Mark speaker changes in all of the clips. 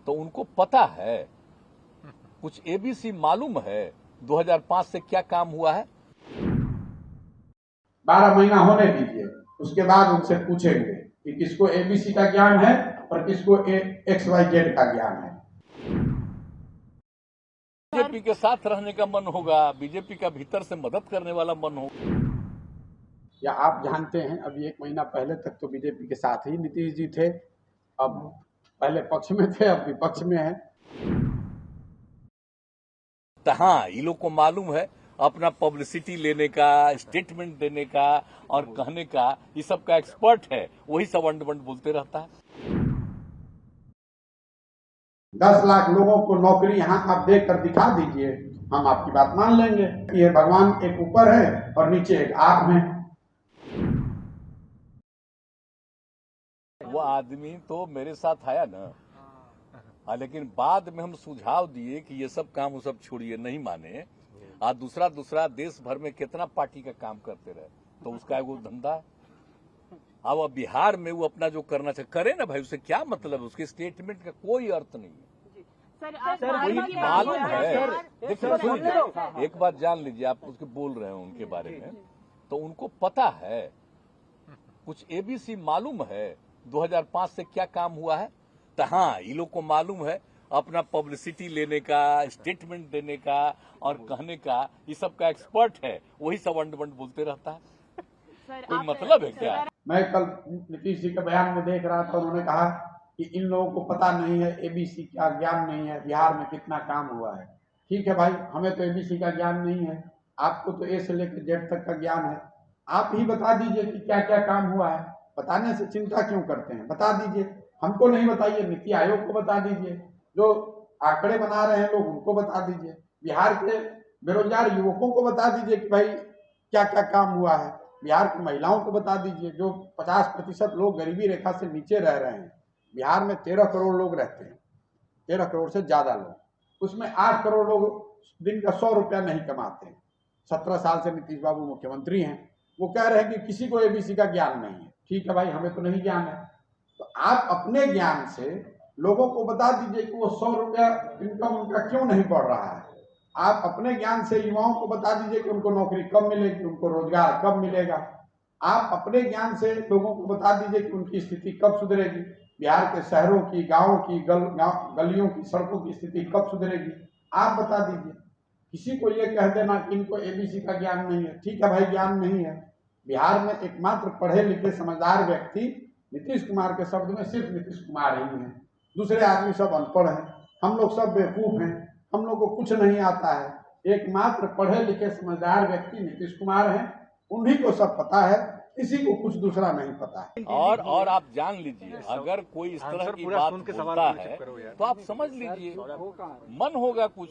Speaker 1: तो उनको पता है, कुछ एबीसी मालूम है 2005 से क्या काम हुआ है।
Speaker 2: 12 महीना होने दीजिए, उसके बाद उनसे पूछेंगे कि किसको एबीसी का ज्ञान है और किसको XYZ का ज्ञान है।
Speaker 1: बीजेपी के साथ रहने का मन होगा, बीजेपी का भीतर से मदद करने वाला मन होगा।
Speaker 2: या आप जानते हैं अभी 1 महीना पहले तक तो बीजेपी के साथ ही नीतीश जी थे, अब पहले पक्ष में थे, अब विपक्ष में है।
Speaker 1: तो हाँ, ये लोग को मालूम है अपना पब्लिसिटी लेने का, स्टेटमेंट देने का और कहने का, ये सब का एक्सपर्ट है, वही सब अंड बंड बोलते रहता है।
Speaker 2: 10 लाख लोगों को नौकरी यहाँ आप देख कर दिखा दीजिए, हम आपकी बात मान लेंगे। ये भगवान एक ऊपर है और नीचे एक आप हैं।
Speaker 1: वो आदमी तो मेरे साथ आया ना, लेकिन बाद में हम सुझाव दिए कि ये सब काम वो सब छोड़िए, नहीं माने। आज दूसरा देश भर में कितना पार्टी का काम करते रहे, तो उसका वो धंधा है। अब बिहार में वो अपना जो करना चाहिए करे ना भाई, उसे क्या मतलब, उसके स्टेटमेंट का कोई अर्थ नहीं है। कोई मालूम है, देखिए एक बात जान लीजिए, आप उसके बोल रहे हैं उनके बारे में, तो उनको पता है, कुछ एबीसी मालूम है 2005 से क्या काम हुआ है। तो हाँ, ये लोग को मालूम है अपना पब्लिसिटी लेने का, स्टेटमेंट देने का और कहने का, ये सब का एक्सपर्ट है, वही सब अंड बंड बोलते रहता है। कोई मतलब है क्या?
Speaker 2: मैं कल नीतीश जी के बयान में देख रहा था, उन्होंने कहा कि इन लोगों को पता नहीं है, एबीसी का ज्ञान नहीं है, बिहार में कितना काम हुआ है। ठीक है भाई, हमें तो एबीसी का ज्ञान नहीं है, आपको तो ए से लेकर जेड तक का ज्ञान है। आप ही बता दीजिए कि क्या क्या काम हुआ है। बताने से चिंता क्यों करते हैं, बता दीजिए। हमको नहीं बताइए, नीति आयोग को बता दीजिए, जो आंकड़े बना रहे हैं लोग उनको बता दीजिए, बिहार के बेरोजगार युवकों को बता दीजिए कि भाई क्या क्या काम हुआ है। बिहार की महिलाओं को बता दीजिए, जो 50% लोग गरीबी रेखा से नीचे रह रहे हैं। बिहार में 13 करोड़ लोग रहते हैं, 13 करोड़ से ज्यादा लोग, उसमें 8 करोड़ लोग दिन का 100 रुपया नहीं कमाते हैं। 17 साल से नीतीश बाबू मुख्यमंत्री हैं, वो कह रहे हैं कि किसी को एबीसी का ज्ञान नहीं है। ठीक है भाई, हमें तो नहीं ज्ञान है, तो आप अपने ज्ञान से लोगों को बता दीजिए कि वो 100 रुपया इनकम उनका क्यों नहीं बढ़ रहा है। आप अपने ज्ञान से युवाओं को बता दीजिए कि उनको नौकरी कब मिलेगी, उनको रोजगार कब मिलेगा। आप अपने ज्ञान से लोगों को बता दीजिए कि उनकी स्थिति कब सुधरेगी, बिहार के शहरों की, गांवों की, गलियों की, सड़कों की स्थिति कब सुधरेगी, आप बता दीजिए। किसी को ये कह देना कि इनको एबीसी का ज्ञान नहीं है, ठीक है भाई, ज्ञान नहीं है। बिहार में एकमात्र पढ़े लिखे समझदार व्यक्ति नीतीश कुमार के शब्द में सिर्फ नीतीश कुमार ही हैं, दूसरे आदमी सब अनपढ़ हैं, हम लोग सब बेवकूफ हैं, हम लोग को कुछ नहीं आता है। एकमात्र पढ़े लिखे समझदार व्यक्ति नीतीश कुमार हैं, उन्हीं को सब पता है, किसी को कुछ दूसरा नहीं पता है।
Speaker 1: और आप जान लीजिए, अगर कोई इस तरह की बात बोलता है तो आप समझ लीजिए मन होगा कुछ,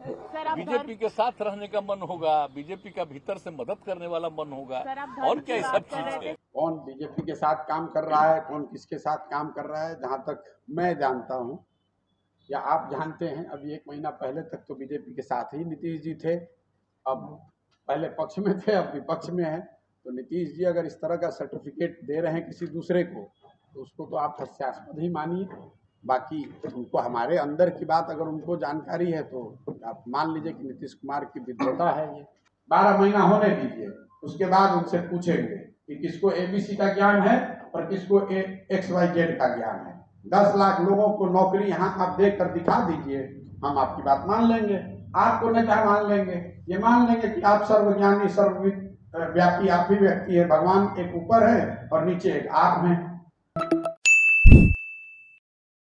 Speaker 1: बीजेपी के साथ रहने का मन होगा, बीजेपी का भीतर से मदद करने वाला मन होगा, और क्या ये सब चीज है।
Speaker 2: कौन बीजेपी के साथ काम कर रहा है, कौन किसके साथ काम कर रहा है, जहां तक मैं जानता हूं या आप जानते हैं, अभी 1 महीना पहले तक तो बीजेपी के साथ ही नीतीश जी थे, अब पहले पक्ष में थे, अब विपक्ष में है। तो नीतीश जी अगर इस तरह का सर्टिफिकेट दे रहे हैं किसी दूसरे को, तो उसको तो आप हास्यास्पद ही मानिए। बाकी उनको हमारे अंदर की बात अगर उनको जानकारी है तो आप मान लीजिए कि नीतीश कुमार की विद्वता है ये। 12 महीना होने दीजिए, उसके बाद उनसे पूछेंगे कि किसको एबीसी का ज्ञान है और किसको XYZ का ज्ञान है। 10 लाख लोगों को नौकरी यहाँ आप देख कर दिखा दीजिए, हम आपकी बात मान लेंगे। आपको न क्या मान लेंगे, ये मान लेंगे कि आप सर्वज्ञानी सर्वव्यापी आप ही व्यक्ति है, भगवान एक ऊपर है और नीचे एक आप हैं।